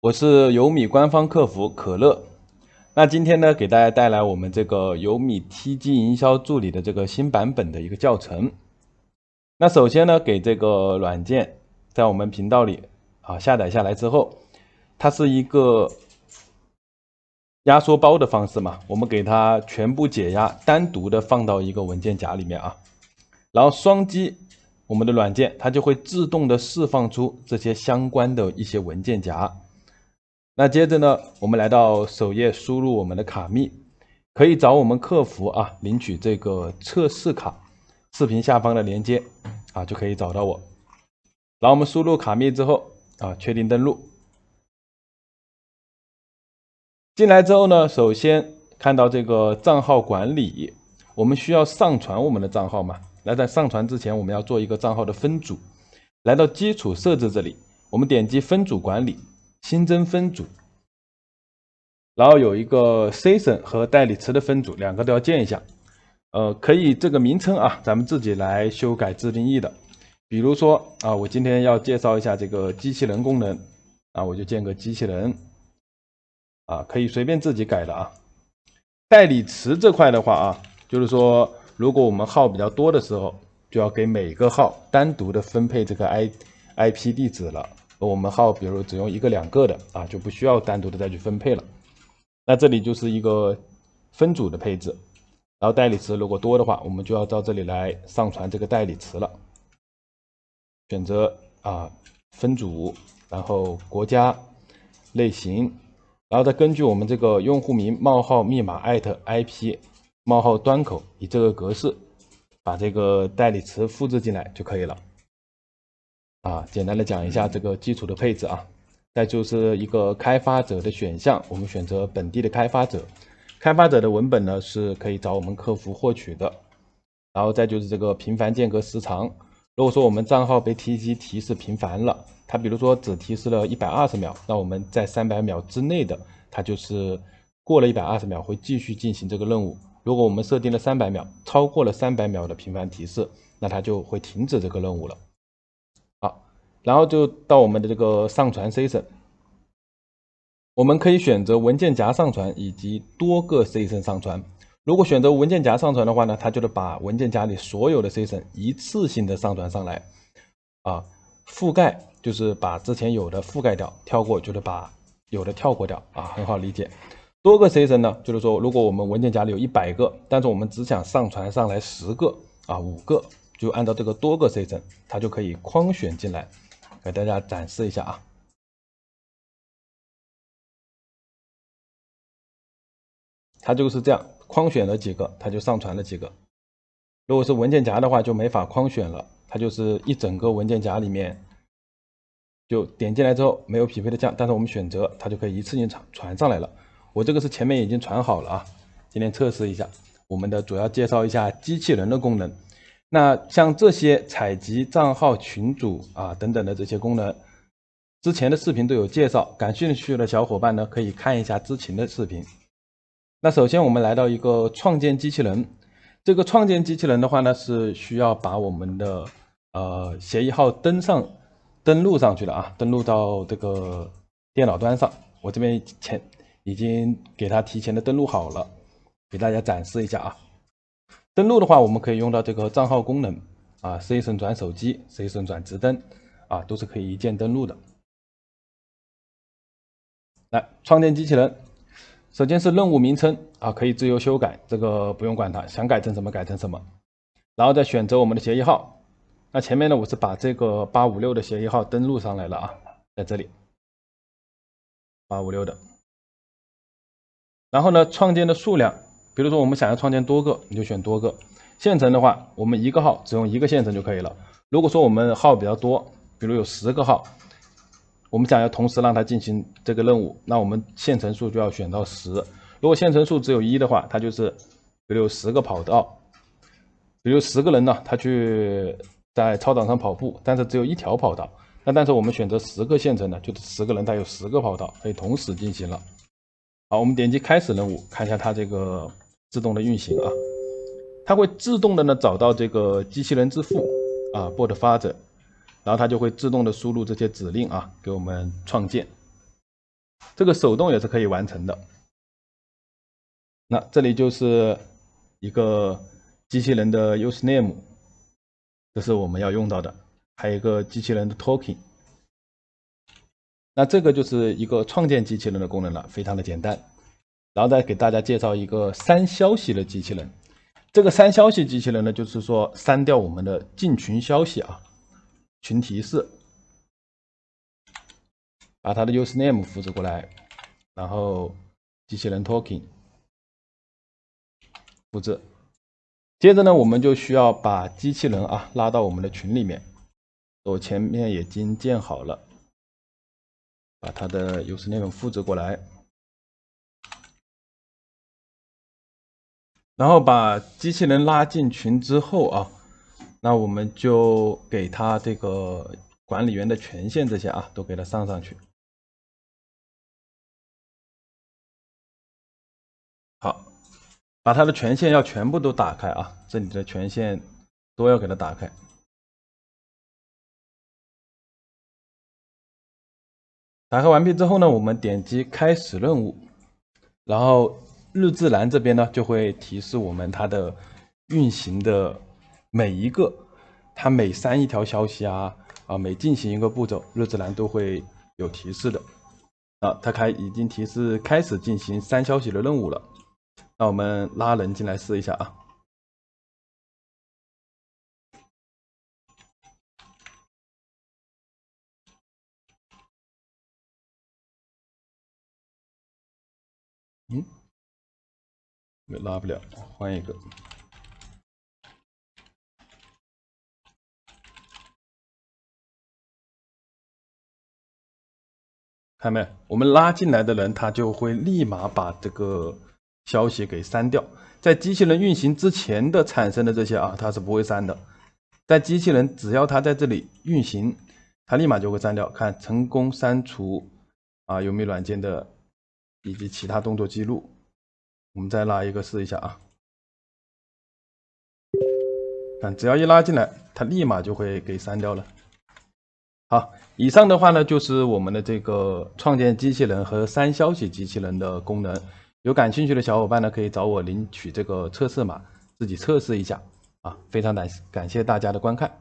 我是有米官方客服可乐。那今天呢，给大家带来我们这个有米 TG 营销助理的这个新版本的一个教程。那首先呢，给这个软件在我们频道里下载下来之后，它是一个压缩包的方式嘛，我们给它全部解压，单独的放到一个文件夹里面啊，然后双击我们的软件，它就会自动的释放出这些相关的一些文件夹。那接着呢，我们来到首页，输入我们的卡密，可以找我们客服领取这个测试卡，视频下方的链接就可以找到我。然后我们输入卡密之后确定登录。进来之后呢，首先看到这个账号管理，我们需要上传我们的账号嘛？那在上传之前，我们要做一个账号的分组。来到基础设置这里，我们点击分组管理，新增分组，然后有一个 Season 和代理词的分组，两个都要建一下。可以这个名称咱们自己来修改自定义的。比如说我今天要介绍一下这个机器人功能我就建个机器人可以随便自己改的代理词这块的话就是说如果我们号比较多的时候，就要给每个号单独的分配这个 IP 地址了。而我们号比如只用一个两个的就不需要单独的再去分配了。那这里就是一个分组的配置。然后代理词如果多的话，我们就要到这里来上传这个代理词了。选择分组，然后国家、类型，然后再根据我们这个用户名冒号密码@IP 冒号端口，以这个格式把这个代理词复制进来就可以了。简单的讲一下这个基础的配置再就是一个开发者的选项，我们选择本地的开发者。开发者的文本呢是可以找我们客服获取的。然后再就是这个频繁间隔时长，如果说我们账号被 TG 提示频繁了，它比如说只提示了120秒，那我们在300秒之内的，它就是过了120秒会继续进行这个任务。如果我们设定了300秒，超过了300秒的频繁提示，那它就会停止这个任务了。然后就到我们的这个上传 Season， 我们可以选择文件夹上传以及多个 Season 上传。如果选择文件夹上传的话呢，它就得把文件夹里所有的 Season 一次性的上传上来覆盖就是把之前有的覆盖掉，跳过就是把有的跳过掉很好理解。多个 Season 呢，就是说如果我们文件夹里有100个，但是我们只想上传上来10个5个，就按照这个多个 Season， 它就可以框选进来。给大家展示一下它就是这样，框选了几个，它就上传了几个。如果是文件夹的话，就没法框选了，它就是一整个文件夹里面，就点进来之后没有匹配的项，但是我们选择它就可以一次性传上来了。我这个是前面已经传好了今天测试一下。我们的主要介绍一下机器人的功能。那像这些采集账号群组等等的这些功能，之前的视频都有介绍，感兴趣的小伙伴呢可以看一下之前的视频。那首先我们来到一个创建机器人，这个创建机器人的话呢是需要把我们的协议号登录上去了登录到这个电脑端上。我这边已经给它提前的登录好了，给大家展示一下登录的话，我们可以用到这个账号功能Season 转手机、Season 转直登都是可以一键登录的。来创建机器人，首先是任务名称可以自由修改，这个不用管它，想改成什么改成什么。然后再选择我们的协议号，那前面呢我是把这个856的协议号登录上来了在这里856的。然后呢，创建的数量，比如说我们想要创建多个，你就选多个。线程的话，我们一个号只用一个线程就可以了。如果说我们号比较多，比如有10个号，我们想要同时让它进行这个任务，那我们线程数就要选到10。如果线程数只有1的话，它就是比如有10个跑道，比如10个人呢，他去在操场上跑步，但是只有1条跑道。那但是我们选择10个线程呢，就是10个人他有10个跑道可以同时进行了。好，我们点击开始任务，看一下它这个自动的运行它会自动的呢找到这个机器人之父board father，然后它就会自动的输入这些指令给我们创建。这个手动也是可以完成的。那这里就是一个机器人的 usename， 这是我们要用到的，还有一个机器人的 token。那这个就是一个创建机器人的功能了，非常的简单。然后再给大家介绍一个删消息的机器人。这个删消息机器人呢，就是说删掉我们的进群消息啊，群提示，把它的 usename 复制过来，然后机器人 token 复制。接着呢，我们就需要把机器人啊拉到我们的群里面。我前面已经建好了，把它的 usename 复制过来。然后把机器人拉进群之后啊，那我们就给他这个管理员的权限这些啊，都给他上去。好，把他的权限要全部都打开啊，这里的权限都要给他打开。打开完毕之后呢，我们点击开始任务，然后日志栏这边呢就会提示我们它的运行的每一个，它每删一条消息啊，每进行一个步骤，日志栏都会有提示的。它已经提示开始进行删消息的任务了。那我们拉人进来试一下啊。拉不了，换一个。看没？我们拉进来的人，他就会立马把这个消息给删掉。在机器人运行之前的产生的这些啊，它是不会删的。在机器人只要它在这里运行，它立马就会删掉。看成功删除有没有软件的以及其他动作记录。我们再拉一个试一下啊。看，只要一拉进来，它立马就会给删掉了。好，以上的话呢，就是我们的这个创建机器人和删消息机器人的功能。有感兴趣的小伙伴呢，可以找我领取这个测试码，自己测试一下啊。非常感谢大家的观看。